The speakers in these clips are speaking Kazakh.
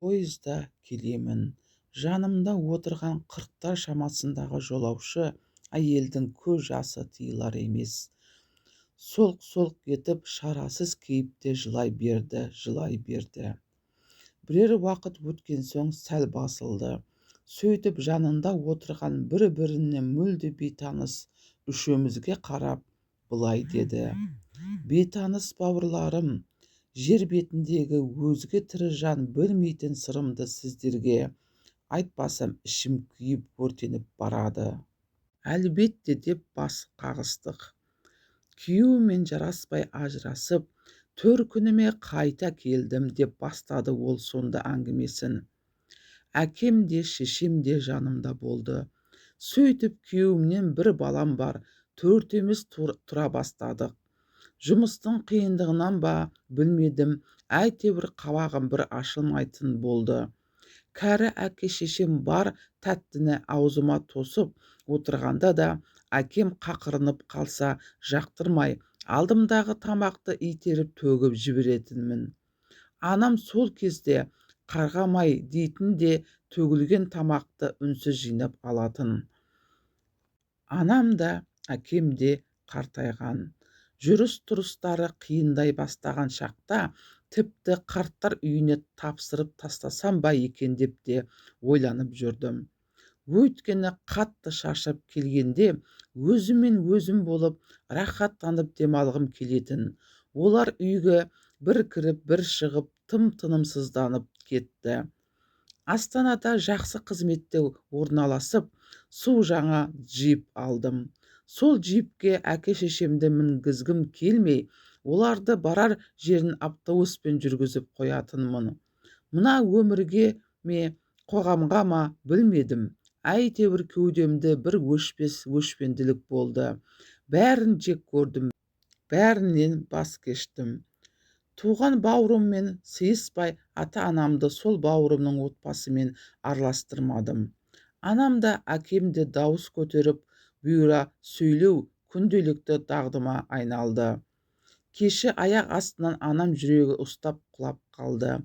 Пойызда келемін. Жанымда отырған 40-тар шамасындағы жолаушы әйелдің көз жасы тыйылар емес. Солқ-солқ етіп шарасыз кейіпте жылай берді. Бірер уақыт өткен соң сәл басылды. Сөйтіп жанында отырған бір-біріне мүлде бейтаныс үшеумізге қарап былай деді: бейтаныс бауырларым, жер бетіндегі өзге тірі жан білмейтін сырымды сіздерге айтпасам ішім күйіп өртеніп барады. Әлбетте деп бас қағыстық. Күйеуімен жараспай ажырасып, 4 күніме қайта келдім деп бастады ол сонда әңгімесін. Әкем де шешем де жанымда болды. Сөйтіп күйеуімнен бір балам бар, 4-іміз тұра бастадық. Жұмыстың қиындығынан ба білмедім, әйтеуір қабағым бір ашылмайтын болды. Кәрі әке шешем бар тәттіні аузыма тосып отырғанда да әкем қақырынып қалса жақтырмай, алдымдағы тамақты итеріп төгіп жіберетінмін. Анам сол кезде қарғамай дейтін де төгілген тамақты үнсіз жинап алатын. Анам да әкем де қартайған. Жүріс-тұрыстары қиындай бастаған шақта тіпті қарттар үйіне тапсырып тастасам ба екен деп те ойланып жүрдім. Өйткені қатты шаршап келгенде өзімен өзім болып рахаттанып демалғым келетін. Олар үйге бір кіріп бір шығып тым-тынымсызданып кетті. Астанада жақсы қызметте орналасып, су жаңа джип алдым. Сол джипке әке шешемді мінгізгім келмей, оларды барар жерін автобуспен жүргізіп қоятынмын. Мына өмірге ме, қоғамға ма білмедім. Әйтеуір кеудемде бір өшпенділік болды. Бәрін жек көрдім, бәрінен бас кештім. Туған бауырыммен сыйыспай, ата-анамды сол бауырымның отбасымен араластырмадым. Анам да әкем де дауыс көтеріп, бұйыра сөйлеу күнделікті дағдыма айналды. Кеше аяқ астынан анам жүрегі ұстап құлап қалды.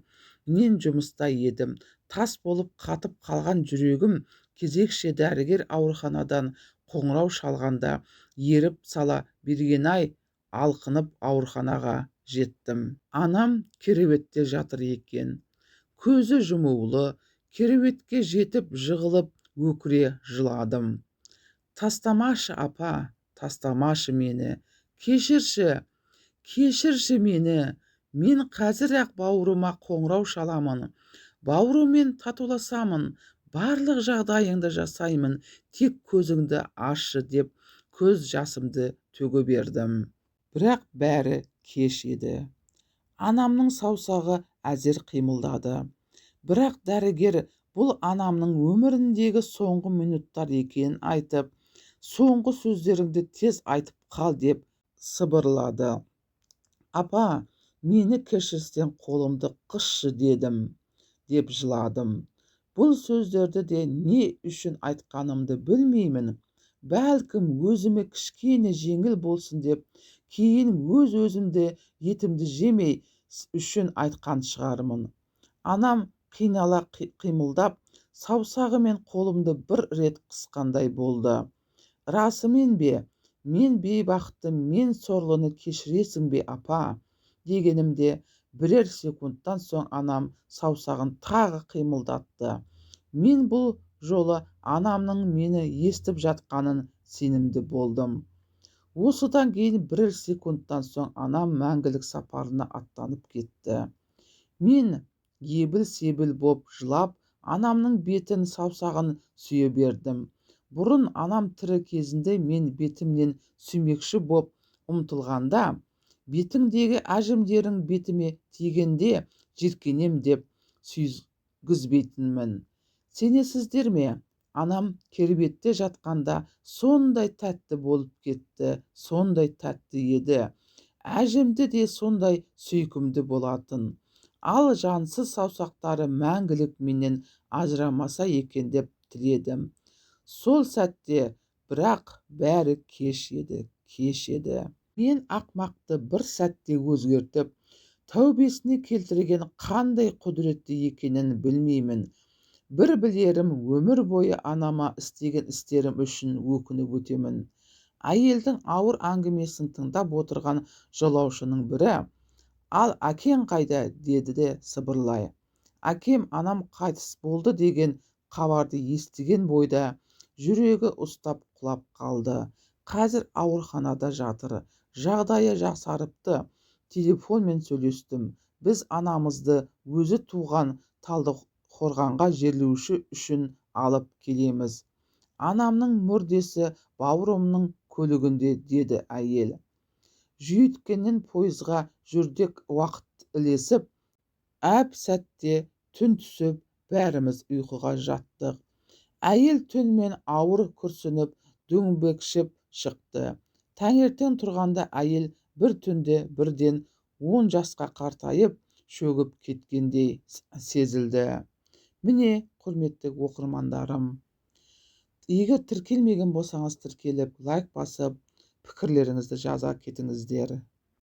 Мен жұмыста едім. Тас болып қатып қалған жүрегім кезекші дәрігер ауруханадан қоңырау шалғанда еріп сала берген-ай, алқынып ауруханаға жеттім. Анам кереуетте жатыр екен. Көзі жұмулы, кереуетке жетіп жығылып өкіре жыладым. Тастамашы апа, тастамашы мені, кешірші мені, мен қазір-ақ бауырыма қоңырау шаламын, бауырыммен татуласамын, барлық жағдайыңды жасаймын, тек көзіңді ашшы деп көз жасымды төге бердім. Бірақ бәрі кеш еді. Анамның саусағы әзер қимылдады. Бірақ дәрігер бұл анамның өміріндегі соңғы минуттар екенін айтып, соңғы сөздеріңді тез айтып қал деп сыбырлады. Апа, мені кешірсең қолымды қысшы дедім, деп жыладым. Бұл сөздерді де не үшін айтқанымды білмеймін. Бәлкім өзіме кішкене жеңіл болсын деп, кейін өзімді етімді жемей үшін айтқан шығармын. Анам қинала қимылдап, саусағы мен қолымды бір рет қысқандай болды. Расымен бе, мен бейбақты, мен сорлыны кешіресің бе апа, дегенімде бірер секундтан соң анам саусағын тағы қимылдатты. Мен бұл жолы анамның мені естіп жатқанын сенімді болдым. Осыдан кейін бірер секундтан соң анам мәңгілік сапарына аттанып кетті. Мен ебіл-себіл боп жылап, анамның бетін саусағын сүйе бердім. Бұрын анам тірі кезінде мен бетімнен сүймекші боп ұмтылғанда, бетіңдегі әжімдерің бетіме тигенде жиркенем деп сүйгізбейтінмін. Сенесіздер ме? Анам кереуетте жатқанда сондай тәтті болып кетті, сондай тәтті еді. Әжімді де сондай сүйкімді болатын. Ал жансыз саусақтары мәңгілік менен ажырамаса екен деп тіледім. Сол сәтте, бірақ бәрі кеш еді. Мен ақмақты бір сәтте өзгертіп, тәубесіне келтірген қандай құдіретті екенін білмеймін. Bir білерім, өмір бойы анама істеген істерім үшін өкініп өтемін. Әйелдің ауыр әңгімесін тыңдап отырған жолаушының бірі, ал әкең қайда, деді де сыбырлай. Әкем анам қайтыс болды деген хабарды естіген бойда жүрегі ұстап құлап қалды. Қазір ауруханада жатыр. Жағдайы жақсарыпты. Телефонмен сөйлестім. Біз анамызды өзі туған Талдықорғанға жерлеуші үшін алып келеміз. Анамның мүрдесі бауырымның көлігінде, деді әйел. Жүйіткеннен пойызға жүрдек, уақыт ілесіп, әп сәтте түн түсіп, бәріміз ұйқыға жаттық. Әйел түнмен ауыр күрсініп, дөңбекшіп шықты. Таңертең тұрғанда әйел бір түнде бірден 10 жасқа қартайып, шөгіп кеткендей сезілді. Міне, құрметті оқырмандарым, егер тіркелмеген болсаңыз тіркеліп, лайк басып, пікірлеріңізді жаза кетіңіздер.